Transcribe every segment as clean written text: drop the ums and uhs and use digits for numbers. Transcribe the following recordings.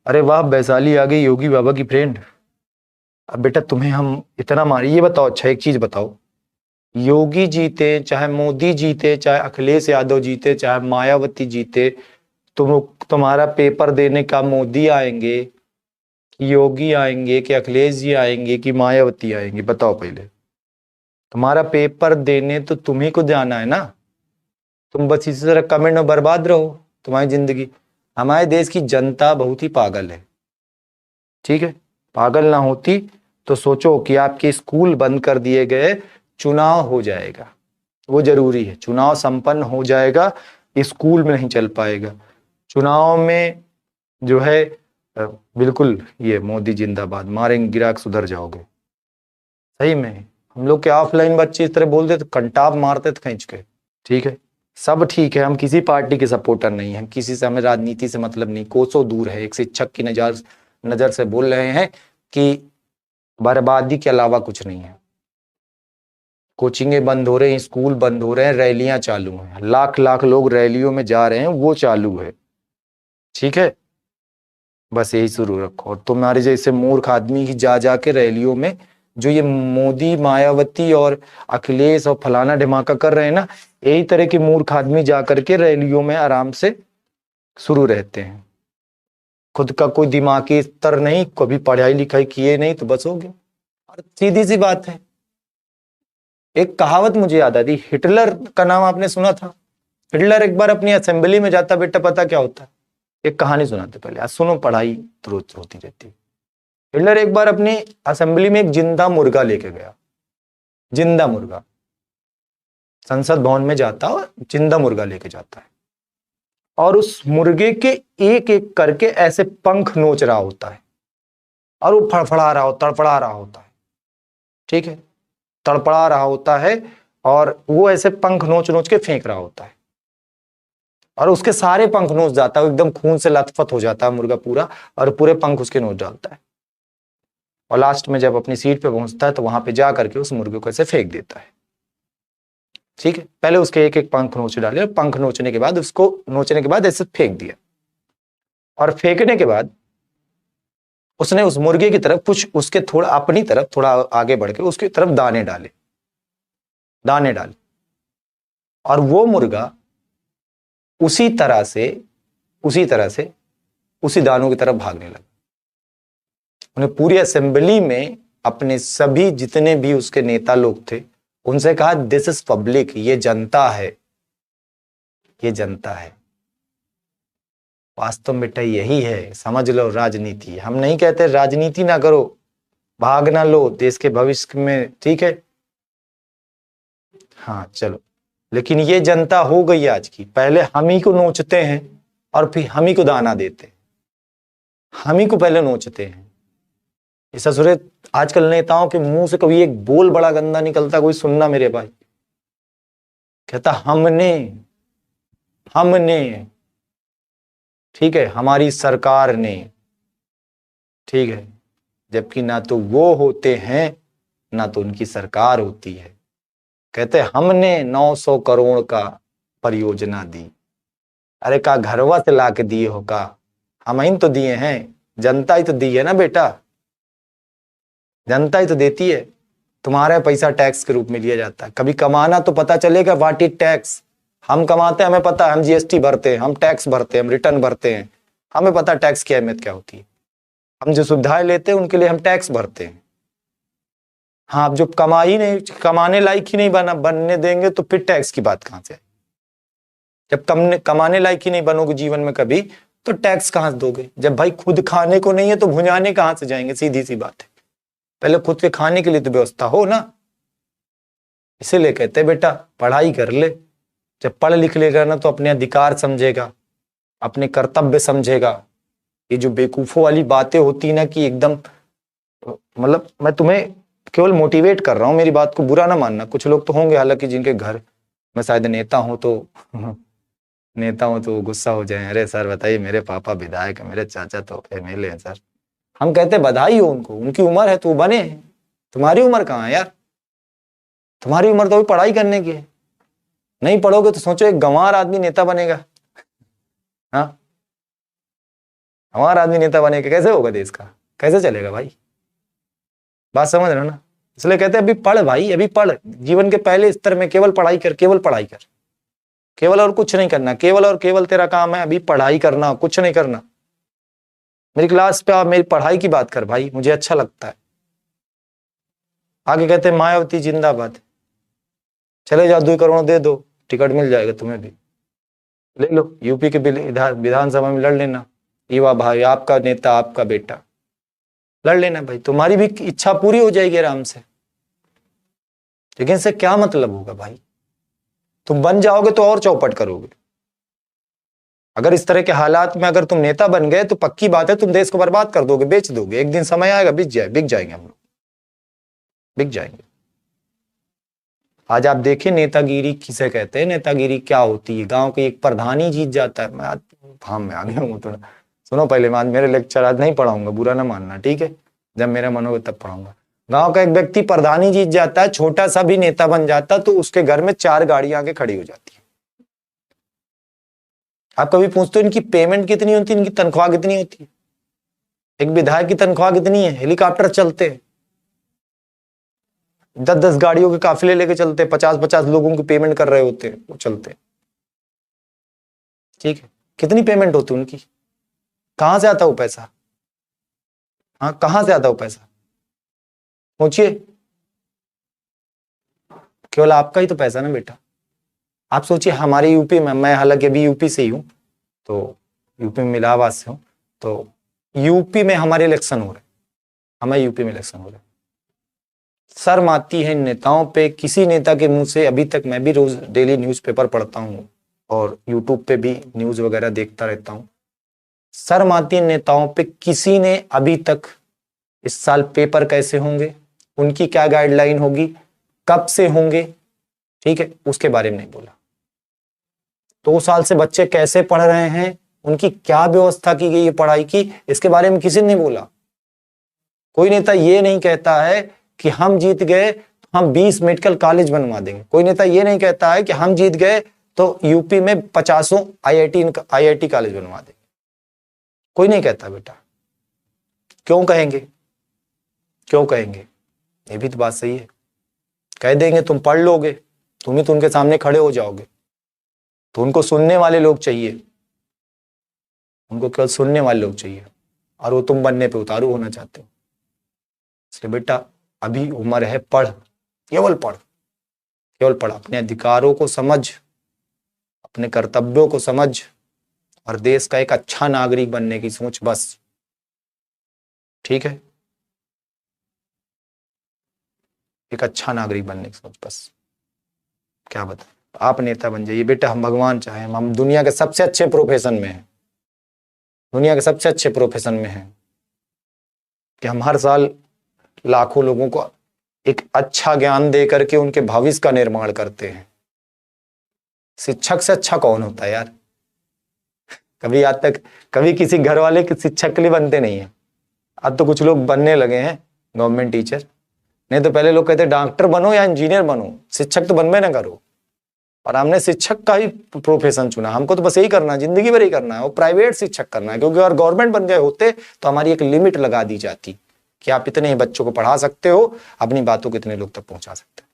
अरे वाह, वैशाली आ गई, योगी बाबा की फ्रेंड। अब बेटा तुम्हें हम इतना मारे, ये बताओ, अच्छा एक चीज बताओ, योगी जीते चाहे मोदी जीते चाहे अखिलेश यादव जीते चाहे मायावती जीते, तुम तुम्हारा पेपर देने का मोदी आएंगे कि योगी आएंगे कि अखिलेश जी आएंगे कि मायावती आएंगे, बताओ पहले। तुम्हारा पेपर देने तो तुम्ही को जाना है ना। तुम बस इसी तरह कमेंट में बर्बाद रहो तुम्हारी जिंदगी। हमारे देश की जनता बहुत ही पागल है, ठीक है। पागल ना होती तो सोचो कि आपके स्कूल बंद कर दिए गए, चुनाव हो जाएगा, वो जरूरी है, चुनाव संपन्न हो जाएगा, स्कूल में नहीं चल पाएगा। चुनाव में जो है बिल्कुल ये मोदी जिंदाबाद मारेंगे, गिरा के सुधर जाओगे। सही में हम लोग के ऑफलाइन बच्चे इस तरह बोलते तो कंटाप मारते थे खींच के, ठीक है। सब ठीक है, हम किसी पार्टी के सपोर्टर नहीं हैं, किसी से हमें राजनीति से मतलब नहीं, कोसों दूर है। एक शिक्षक की नजर से बोल रहे हैं कि बर्बादी के अलावा कुछ नहीं है। कोचिंगें बंद हो रहे हैं, स्कूल बंद हो रहे हैं, रैलियां चालू हैं, लाख लाख लोग रैलियों में जा रहे हैं, वो चालू है, ठीक है। बस यही शुरू रखो। और तुम्हारे जैसे मूर्ख आदमी ही जा जा के रैलियों में, जो ये मोदी मायावती और अखिलेश और फलाना ढिमाका कर रहे हैं ना, यही तरह के मूर्ख आदमी जा करके रैलियों में आराम से शुरू रहते हैं। खुद का कोई दिमागी स्तर नहीं, कभी पढ़ाई लिखाई किए नहीं, तो बस हो गया। और सीधी सी बात है, एक कहावत मुझे याद आती, हिटलर का नाम आपने सुना था? हिटलर एक बार अपनी असेंबली में जाता, बेटा पता क्या होता है? एक कहानी सुनाते पहले, आज सुनो, पढ़ाई तो रोज होती रहती है। हिटलर एक बार अपनी असेंबली में एक जिंदा मुर्गा लेके गया, जिंदा मुर्गा, संसद भवन में जाता और जिंदा मुर्गा लेके जाता है, और उस मुर्गे के एक एक करके ऐसे पंख नोच रहा होता है, और वो फड़फड़ा रहा हो, तड़फड़ा रहा होता है, ठीक है, तड़पड़ा रहा होता है, और वो ऐसे पंख नोच नोच के फेंक रहा होता है, और उसके सारे पंख नोच जाता है, एकदम खून से लथपथ हो जाता है मुर्गा पूरा, और पूरे पंख उसके नोच डालता है। और लास्ट में जब अपनी सीट पे पहुंचता है तो वहां पे जा करके उस मुर्गे को ऐसे फेंक देता है, ठीक है। पहले उसके एक एक पंख नोच डाले, पंख नोचने के बाद उसको नोचने के बाद ऐसे फेंक दिया, और फेंकने के बाद उसने उस मुर्गे की तरफ कुछ, उसके थोड़ा अपनी तरफ थोड़ा आगे बढ़ के उसकी तरफ दाने डाले, दाने डाले, और वो मुर्गा उसी तरह से उसी दानों की तरफ भागने लगा। उन्हें पूरी असेंबली में अपने सभी जितने भी उसके नेता लोग थे उनसे कहा, दिस इज पब्लिक, ये जनता है, ये जनता है। वास्तव में बेटा यही है, समझ लो, राजनीति। हम नहीं कहते राजनीति ना करो, भाग ना लो देश के भविष्य में, ठीक है। हाँ चलो, लेकिन ये जनता हो गई आज की, पहले हम ही को नोचते हैं और फिर हम ही को दाना देते हैं, हम ही को पहले नोचते हैं। इस ससुरे आजकल नेताओं के मुंह से कभी एक बोल बड़ा गंदा निकलता, कोई सुनना मेरे भाई, कहता हमने, ठीक है, हमारी सरकार ने, ठीक है, जबकि ना तो वो होते हैं ना तो उनकी सरकार होती है। कहते हमने 900 करोड़ का परियोजना दी। अरे का घरवा से ला के दिए हो का? हम ही तो दिए हैं, जनता ही तो दी है ना बेटा, जनता ही तो देती है। तुम्हारा पैसा टैक्स के रूप में लिया जाता है, कभी कमाना तो पता चलेगा व्हाट इज टैक्स। हम कमाते हैं, हमें पता है, हम जीएसटी भरते हैं, हम टैक्स भरते हैं, हम रिटर्न भरते हैं, हमें पता है टैक्स की अहमियत क्या होती है। हम जो सुविधाएं लेते हैं उनके लिए हम टैक्स भरते हैं। हाँ, जो कमाने लायक ही नहीं बनने देंगे तो फिर टैक्स की बात कहां से है? जब कमाने लायक ही नहीं बनोगे जीवन में कभी, तो टैक्स कहां से दोगे? जब भाई खुद खाने को नहीं है तो भुंजाने कहां से जाएंगे? सीधी सी बात है, पहले खुद के खाने के लिए तो व्यवस्था हो ना। इसीलिए कहते हैं बेटा पढ़ाई कर ले, जब पढ़ लिख लेगा ना तो अपने अधिकार समझेगा, अपने कर्तव्य समझेगा। ये जो बेवकूफों वाली बातें होती ना कि एकदम, मतलब मैं तुम्हें केवल मोटिवेट कर रहा हूं, मेरी बात को बुरा ना मानना। कुछ लोग तो होंगे हालांकि जिनके घर में शायद नेता हूं तो गुस्सा हो जाए, अरे सर बताइए, मेरे पापा विधायक है, मेरे चाचा तो एमएलए हैं सर। हम कहते बधाई हो उनको, उनकी उम्र है तो वो बने। तुम्हारी उम्र कहाँ है यार? तुम्हारी उम्र तो अभी पढ़ाई करने की है। नहीं पढ़ोगे तो सोचो एक गंवार आदमी नेता बनेगा। हाँ, हमारा आदमी नेता बनेगा, कैसे होगा देश का, कैसे चलेगा भाई? बात समझ रहे हो ना? इसलिए कहते हैं अभी पढ़ भाई, अभी पढ़, जीवन के पहले स्तर में केवल पढ़ाई कर, केवल पढ़ाई कर, केवल और कुछ नहीं करना, केवल और केवल तेरा काम है अभी पढ़ाई करना, कुछ नहीं करना। मेरी क्लास पे आप मेरी पढ़ाई की बात कर भाई, मुझे अच्छा लगता है। आगे कहते हैं मायावती जिंदाबाद, चले जाओ 2 करोड़ दे दो, टिकट मिल जाएगा तुम्हें भी, ले लो, यूपी के विधानसभा में लड़ लेना, युवा भाई आपका नेता आपका बेटा, लड़ लेना भाई, तुम्हारी भी इच्छा पूरी हो जाएगी आराम से। लेकिन इससे क्या मतलब होगा भाई? तुम बन जाओगे तो और चौपट करोगे। अगर इस तरह के हालात में अगर तुम नेता बन गए तो पक्की बात है तुम देश को बर्बाद कर दोगे, बेच दोगे। एक दिन समय आएगा बिक जाएंगे हम लोग, बिक जाएंगे। आज आप देखिए नेतागिरी किसे कहते हैं, नेतागिरी क्या होती है। गांव के एक प्रधान ही जीत जाता है। मैं आ गया हूँ थोड़ा, सुनो पहले, मैं आज मेरे लेक्चर आज नहीं पढ़ाऊंगा, बुरा ना मानना, ठीक है? जब मेरा मन होगा तब पढ़ाऊंगा। गांव का एक व्यक्ति प्रधान ही जीत जाता है, छोटा सा भी नेता बन जाता तो उसके घर में 4 गाड़ियां आके खड़ी हो जाती है। आप कभी पूछते हो इनकी पेमेंट कितनी होती है, इनकी तनख्वाह कितनी होती है? एक विधायक की तनख्वाह कितनी है? हेलीकॉप्टर चलते हैं, 10-10 गाड़ियों के काफिले लेके चलते, 50-50 लोगों की पेमेंट कर रहे होते हैं, वो चलते, ठीक है? कितनी पेमेंट होती है उनकी? कहां से आता वो पैसा? हाँ, कहां से आता वो पैसा? सोचिए, केवल आपका ही तो पैसा ना बेटा। आप सोचिए हमारे यूपी में, मैं हालांकि अभी यूपी से ही हूं, तो यूपी में इलाहाबाद से हूं, तो यूपी में हमारे इलेक्शन हो रहे, हमारे यूपी में इलेक्शन हो रहे। शर्म आती है नेताओं पे। किसी नेता के मुंह से अभी तक, मैं भी रोज डेली न्यूज़पेपर पढ़ता हूं और यूट्यूब पे भी न्यूज वगैरह देखता रहता हूं, शर्म आती है नेताओं पे। किसी ने अभी तक इस साल पेपर कैसे होंगे, उनकी क्या गाइडलाइन होगी, कब से होंगे, ठीक है, उसके बारे में नहीं बोला। 2 साल से बच्चे कैसे पढ़ रहे हैं, उनकी क्या व्यवस्था की गई है पढ़ाई की, इसके बारे में किसी ने नहीं बोला। कोई नेता ये नहीं कहता है कि हम जीत गए हम 20 मेडिकल कॉलेज बनवा देंगे। कोई नेता ये नहीं कहता है कि हम जीत गए तो यूपी में 50 आईआईटी कॉलेज बनवा देंगे। कोई नहीं कहता बेटा। क्यों कहेंगे? क्यों कहेंगे? ये भी तो बात सही है। कह देंगे तुम पढ़ लोगे, तुम ही तो उनके सामने खड़े हो जाओगे, तो उनको सुनने वाले लोग चाहिए, उनको केवल सुनने वाले लोग चाहिए, और वो तुम बनने पे उतारू होना चाहते हो। इसलिए बेटा अभी उम्र है, पढ़, केवल पढ़, केवल पढ़। अपने अधिकारों को समझ, अपने कर्तव्यों को समझ, और देश का एक अच्छा नागरिक बनने की सोच, बस, ठीक है? एक अच्छा नागरिक बनने की सोच, बस। क्या बता, आप नेता बन जाइए बेटा। हम भगवान चाहे हम दुनिया के सबसे अच्छे प्रोफेशन में हैं, दुनिया के सबसे अच्छे प्रोफेशन में हैं, कि हम हर साल लाखों लोगों को एक अच्छा ज्ञान दे करके उनके भविष्य का निर्माण करते हैं। शिक्षक से अच्छा कौन होता है यार? कभी आज तक कभी किसी घर वाले के शिक्षक के लिए बनते नहीं है। अब तो कुछ लोग बनने लगे हैं गवर्नमेंट टीचर, नहीं तो पहले लोग कहते डॉक्टर बनो या इंजीनियर बनो, शिक्षक तो बनबे ना करो। और हमने शिक्षक का ही प्रोफेशन चुना। हमको तो बस यही करना है, जिंदगी भर ही करना है, वो प्राइवेट शिक्षक करना है। क्योंकि अगर गवर्नमेंट बन गए होते तो हमारी एक लिमिट लगा दी जाती कि आप इतने ही बच्चों को पढ़ा सकते हो, अपनी बातों को इतने लोग तक पहुंचा सकते हैं।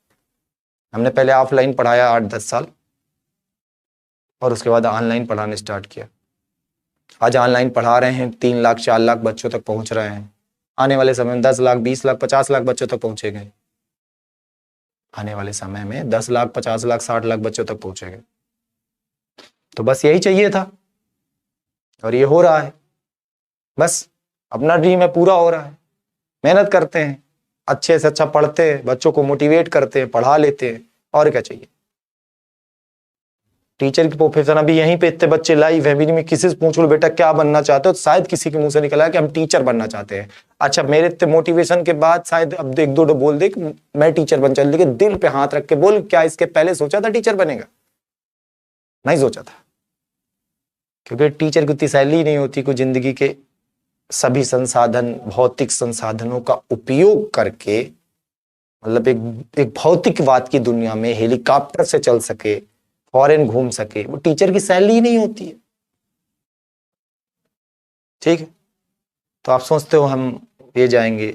हमने पहले ऑफलाइन पढ़ाया 8-10 साल, और उसके बाद ऑनलाइन पढ़ाने स्टार्ट किया। आज ऑनलाइन पढ़ा रहे हैं, 3 लाख 4 लाख बच्चों तक पहुंच रहे हैं। आने वाले समय में 10 लाख 20 लाख 50 लाख बच्चों तक पहुंचेंगे। आने वाले समय में 10 लाख 50 लाख 60 लाख बच्चों तक पहुंचेंगे। तो बस यही चाहिए था, और ये हो रहा है। बस अपना ड्रीम है, पूरा हो रहा है। मेहनत करते हैं, अच्छे से अच्छा पढ़ते हैं, बच्चों को मोटिवेट करते हैं, पढ़ा लेते हैं, और क्या चाहिए। टीचर की प्रोफेशन अभी यहीं पे इतने बच्चे लाइव है, मैं किसी से पूछ लो बेटा क्या बनना चाहते हो, तो शायद किसी के मुंह से निकला है कि हम टीचर बनना चाहते हैं। अच्छा, मेरे इतने मोटिवेशन के बाद शायद अब 1-2 बोल दे कि मैं टीचर बन चल, लेकिन दिल पे हाथ रख के बोल, क्या इसके पहले सोचा था टीचर बनेगा? नहीं सोचा था। क्योंकि टीचर की उतनी सैलरी नहीं होती कोई जिंदगी के सभी संसाधन, भौतिक संसाधनों का उपयोग करके, मतलब एक भौतिकवाद की दुनिया में हेलीकॉप्टर से चल सके, फॉरेन घूम सके। वो टीचर की सैलरी नहीं होती है। ठीक है, तो आप सोचते हो हम ये जाएंगे,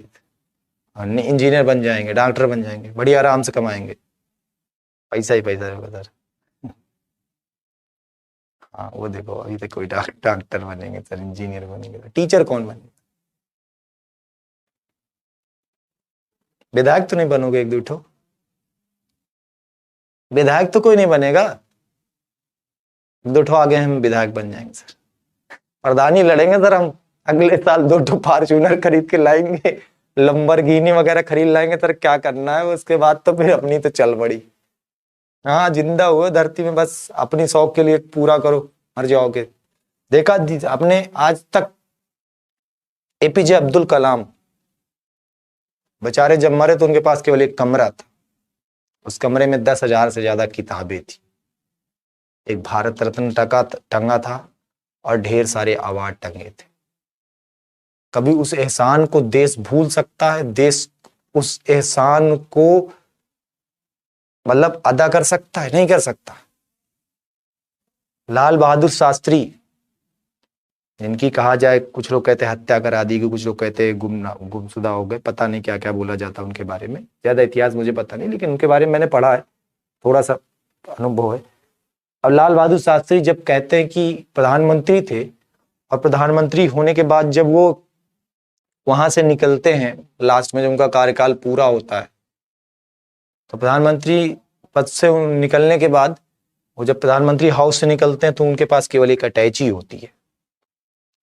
इंजीनियर बन जाएंगे, डॉक्टर बन जाएंगे, बड़ी आराम से कमाएंगे, पैसा ही पैसा है सर। हाँ वो देखो, अभी तक कोई डॉक्टर बनेंगे सर, इंजीनियर बनेंगे, टीचर कौन बनेंगे? विधायक तो नहीं बनोगे एक दो? विधायक तो कोई नहीं बनेगा, दो आगे हम विधायक बन जाएंगे सर, प्रधानी लड़ेंगे सर हम। अगले साल 2 फॉर्च्यूनर खरीद के लाएंगे, लंबरगिनी वगैरह खरीद लाएंगे सर, क्या करना है उसके बाद तो फिर अपनी तो चल पड़ी। हाँ जिंदा हुए धरती में, बस अपनी शौक के लिए पूरा करो, मर जाओगे। देखा आपने आज तक एपीजे अब्दुल कलाम बेचारे जब मरे तो उनके पास केवल एक कमरा था, उस कमरे में 10,000 से ज्यादा किताबें थी, एक भारत रत्न टंगा था और ढेर सारे अवार्ड टंगे थे। कभी उस एहसान को देश भूल सकता है? देश उस एहसान को मतलब अदा कर सकता है? नहीं कर सकता। लाल बहादुर शास्त्री, जिनकी कहा जाए कुछ लोग कहते हैं हत्या करा दी गई, कुछ लोग कहते हैं गुमशुदा हो गए, पता नहीं क्या क्या बोला जाता उनके बारे में, ज्यादा इतिहास मुझे पता नहीं, लेकिन उनके बारे में मैंने पढ़ा है, थोड़ा सा अनुभव है। अब लाल बहादुर शास्त्री जब कहते हैं कि प्रधानमंत्री थे, और प्रधानमंत्री होने के बाद जब वो वहां से निकलते हैं, लास्ट में जब उनका कार्यकाल पूरा होता है, तो प्रधानमंत्री पद से निकलने के बाद वो जब प्रधानमंत्री हाउस से निकलते हैं तो उनके पास केवल एक अटैची होती है।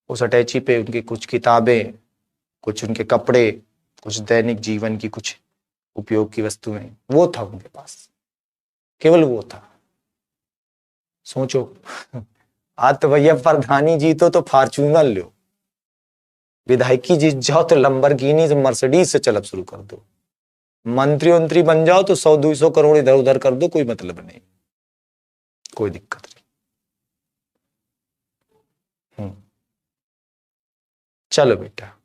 उस अटैची पे उनकी कुछ किताबें, कुछ उनके कपड़े, कुछ दैनिक जीवन की कुछ उपयोग की वस्तुएं, वो था उनके पास, केवल वो था। सोचो आज तो भैया प्रधानी जीतो तो फॉर्च्यूनर लो, विधायकी जीत जाओ तो लंबरगिनी से मर्सिडीज से चलब शुरू कर दो, मंत्री बन जाओ तो 100-200 करोड़ इधर उधर कर दो, कोई मतलब नहीं, कोई दिक्कत नहीं। चलो बेटा।